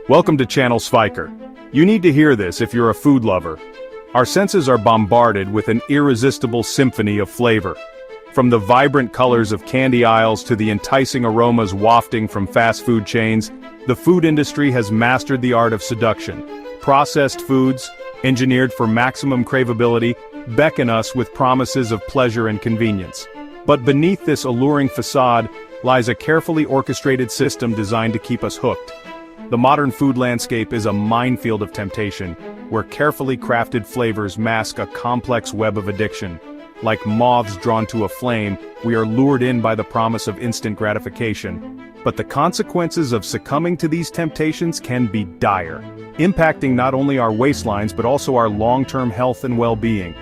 Welcome to Channel Spiker. You need to hear this if you're a food lover. Our senses are bombarded with an irresistible symphony of flavor. From the vibrant colors of candy aisles to the enticing aromas wafting from fast food chains, the food industry has mastered the art of seduction. Processed foods, engineered for maximum craveability, beckon us with promises of pleasure and convenience. But beneath this alluring facade lies a carefully orchestrated system designed to keep us hooked. The modern food landscape is a minefield of temptation, where carefully crafted flavors mask a complex web of addiction. Like moths drawn to a flame, we are lured in by the promise of instant gratification. But the consequences of succumbing to these temptations can be dire, impacting not only our waistlines but also our long-term health and well-being.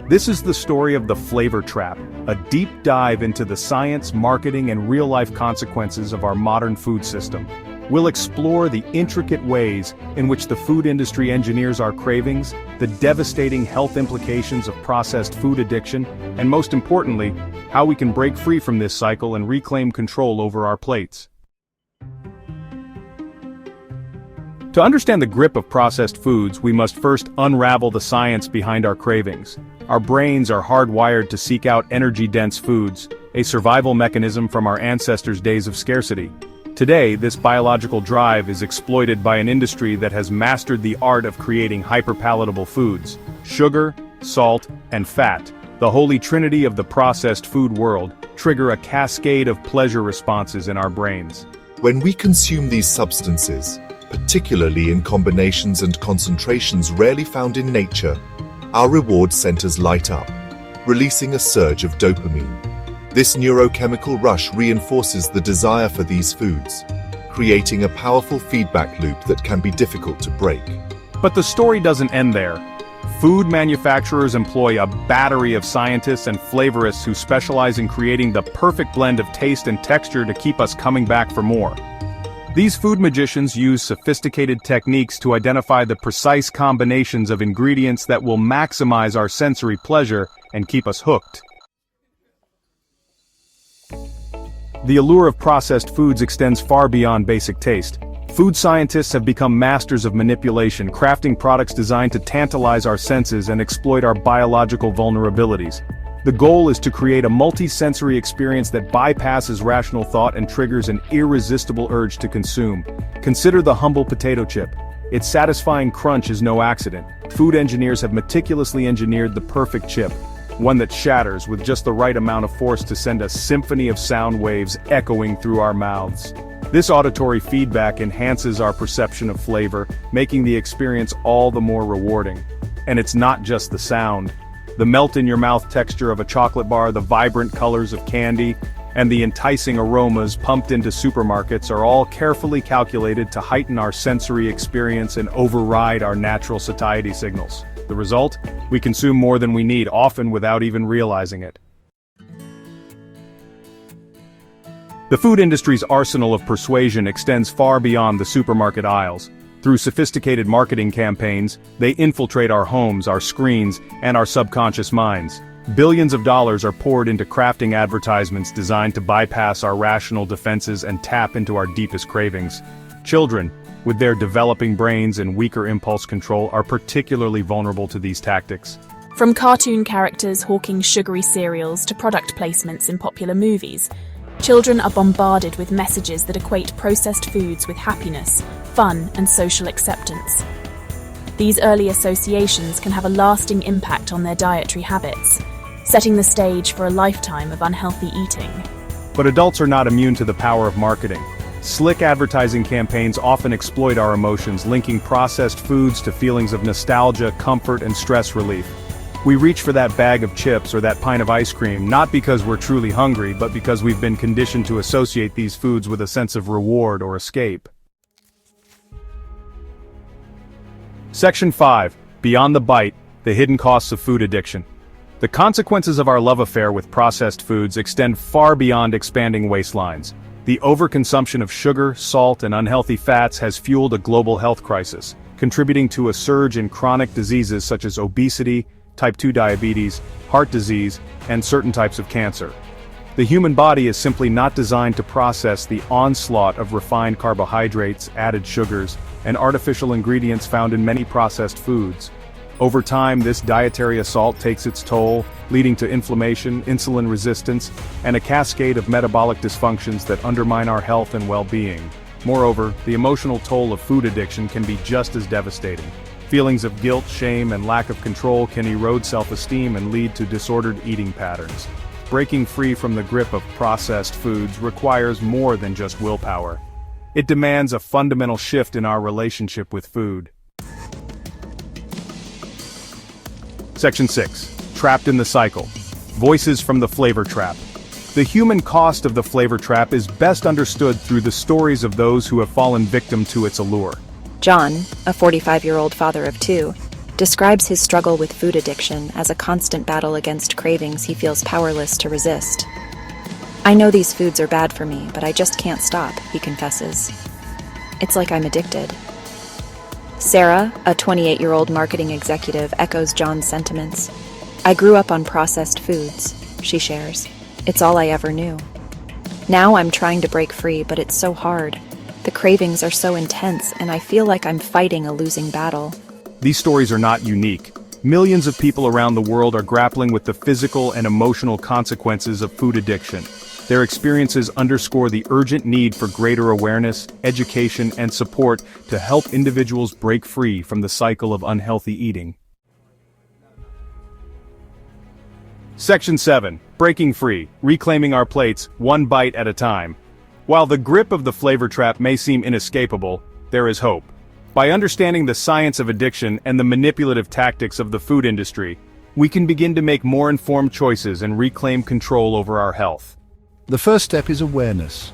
This is the story of the flavor trap, a deep dive into the science, marketing, and real-life consequences of our modern food system. We'll explore the intricate ways in which the food industry engineers our cravings, the devastating health implications of processed food addiction, and most importantly, how we can break free from this cycle and reclaim control over our plates. To understand the grip of processed foods, we must first unravel the science behind our cravings. Our brains are hardwired to seek out energy-dense foods, a survival mechanism from our ancestors' days of scarcity. Today, this biological drive is exploited by an industry that has mastered the art of creating hyper-palatable foods. Sugar, salt, and fat, the holy trinity of the processed food world, trigger a cascade of pleasure responses in our brains. When we consume these substances, particularly in combinations and concentrations rarely found in nature, our reward centers light up, releasing a surge of dopamine. This neurochemical rush reinforces the desire for these foods, creating a powerful feedback loop that can be difficult to break. But the story doesn't end there. Food manufacturers employ a battery of scientists and flavorists who specialize in creating the perfect blend of taste and texture to keep us coming back for more. These food magicians use sophisticated techniques to identify the precise combinations of ingredients that will maximize our sensory pleasure and keep us hooked. The allure of processed foods extends far beyond basic taste. Food scientists have become masters of manipulation, crafting products designed to tantalize our senses and exploit our biological vulnerabilities. The goal is to create a multi-sensory experience that bypasses rational thought and triggers an irresistible urge to consume. Consider the humble potato chip. Its satisfying crunch is no accident. Food engineers have meticulously engineered the perfect chip, one that shatters with just the right amount of force to send a symphony of sound waves echoing through our mouths. This auditory feedback enhances our perception of flavor, making the experience all the more rewarding. And it's not just the sound. The melt-in-your-mouth texture of a chocolate bar, the vibrant colors of candy, and the enticing aromas pumped into supermarkets are all carefully calculated to heighten our sensory experience and override our natural satiety signals. The result? We consume more than we need, often without even realizing it. The food industry's arsenal of persuasion extends far beyond the supermarket aisles. Through sophisticated marketing campaigns, they infiltrate our homes, our screens, and our subconscious minds. Billions of dollars are poured into crafting advertisements designed to bypass our rational defenses and tap into our deepest cravings. Children, with their developing brains and weaker impulse control, are particularly vulnerable to these tactics. From cartoon characters hawking sugary cereals to product placements in popular movies, children are bombarded with messages that equate processed foods with happiness, fun, and social acceptance. These early associations can have a lasting impact on their dietary habits, setting the stage for a lifetime of unhealthy eating. But adults are not immune to the power of marketing. Slick advertising campaigns often exploit our emotions, linking processed foods to feelings of nostalgia, comfort, and stress relief. We reach for that bag of chips or that pint of ice cream, not because we're truly hungry, but because we've been conditioned to associate these foods with a sense of reward or escape. Section 5. Beyond the bite, the hidden costs of food addiction. The consequences of our love affair with processed foods extend far beyond expanding waistlines. The overconsumption of sugar, salt, and unhealthy fats has fueled a global health crisis, contributing to a surge in chronic diseases such as obesity, type 2 diabetes, heart disease, and certain types of cancer. The human body is simply not designed to process the onslaught of refined carbohydrates, added sugars, and artificial ingredients found in many processed foods. Over time, this dietary assault takes its toll, leading to inflammation, insulin resistance, and a cascade of metabolic dysfunctions that undermine our health and well-being. Moreover, the emotional toll of food addiction can be just as devastating. Feelings of guilt, shame, and lack of control can erode self-esteem and lead to disordered eating patterns. Breaking free from the grip of processed foods requires more than just willpower. It demands a fundamental shift in our relationship with food. Section 6. Trapped in the Cycle. Voices from the Flavor Trap. The human cost of the flavor trap is best understood through the stories of those who have fallen victim to its allure. John, a 45-year-old father of two, describes his struggle with food addiction as a constant battle against cravings he feels powerless to resist. "I know these foods are bad for me, but I just can't stop," he confesses. "It's like I'm addicted." Sarah, a 28-year-old marketing executive, echoes John's sentiments. "I grew up on processed foods," she shares. "It's all I ever knew. Now I'm trying to break free, but it's so hard. The cravings are so intense, and I feel like I'm fighting a losing battle." These stories are not unique. Millions of people around the world are grappling with the physical and emotional consequences of food addiction. Their experiences underscore the urgent need for greater awareness, education, and support to help individuals break free from the cycle of unhealthy eating. Section 7. Breaking free, reclaiming our plates, one bite at a time. While the grip of the flavor trap may seem inescapable, there is hope. By understanding the science of addiction and the manipulative tactics of the food industry, we can begin to make more informed choices and reclaim control over our health. The first step is awareness.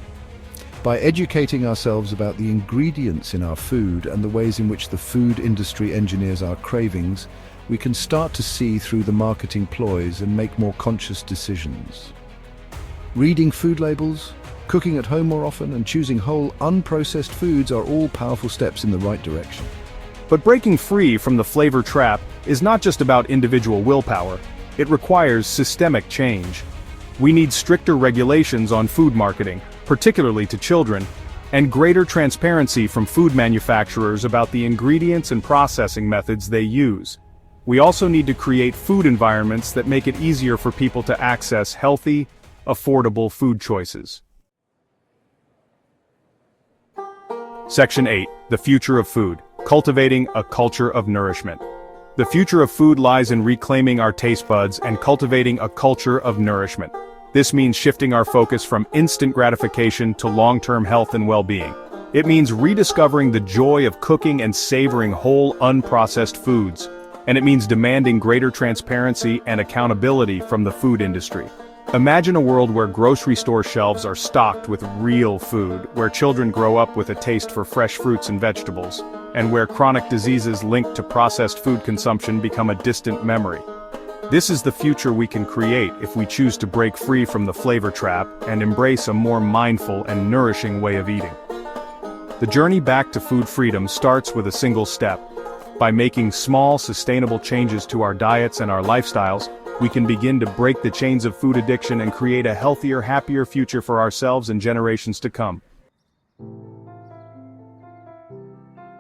By educating ourselves about the ingredients in our food and the ways in which the food industry engineers our cravings, we can start to see through the marketing ploys and make more conscious decisions. Reading food labels, cooking at home more often, and choosing whole, unprocessed foods are all powerful steps in the right direction. But breaking free from the flavor trap is not just about individual willpower. It requires systemic change. We need stricter regulations on food marketing, particularly to children, and greater transparency from food manufacturers about the ingredients and processing methods they use. We also need to create food environments that make it easier for people to access healthy, affordable food choices. Section 8. The Future of Food. Cultivating a Culture of Nourishment. The future of food lies in reclaiming our taste buds and cultivating a culture of nourishment. This means shifting our focus from instant gratification to long-term health and well-being. It means rediscovering the joy of cooking and savoring whole, unprocessed foods. And it means demanding greater transparency and accountability from the food industry. Imagine a world where grocery store shelves are stocked with real food, where children grow up with a taste for fresh fruits and vegetables, and where chronic diseases linked to processed food consumption become a distant memory. This is the future we can create if we choose to break free from the flavor trap and embrace a more mindful and nourishing way of eating. The journey back to food freedom starts with a single step. By making small, sustainable changes to our diets and our lifestyles, we can begin to break the chains of food addiction and create a healthier, happier future for ourselves and generations to come.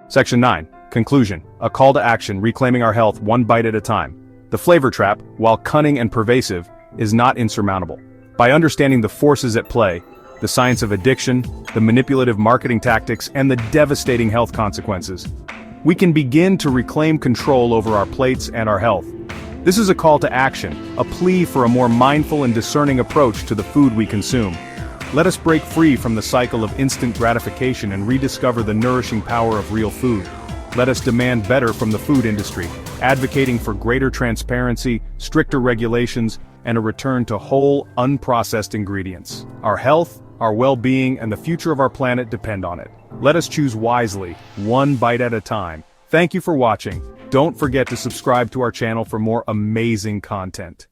Section 9. Conclusion. A call to action, reclaiming our health one bite at a time. The flavor trap, while cunning and pervasive, is not insurmountable. By understanding the forces at play, the science of addiction, the manipulative marketing tactics, and the devastating health consequences, we can begin to reclaim control over our plates and our health. This is a call to action, a plea for a more mindful and discerning approach to the food we consume. Let us break free from the cycle of instant gratification and rediscover the nourishing power of real food. Let us demand better from the food industry, advocating for greater transparency, stricter regulations, and a return to whole, unprocessed ingredients. Our health, our well-being, and the future of our planet depend on it. Let us choose wisely, one bite at a time. Thank you for watching. Don't forget to subscribe to our channel for more amazing content.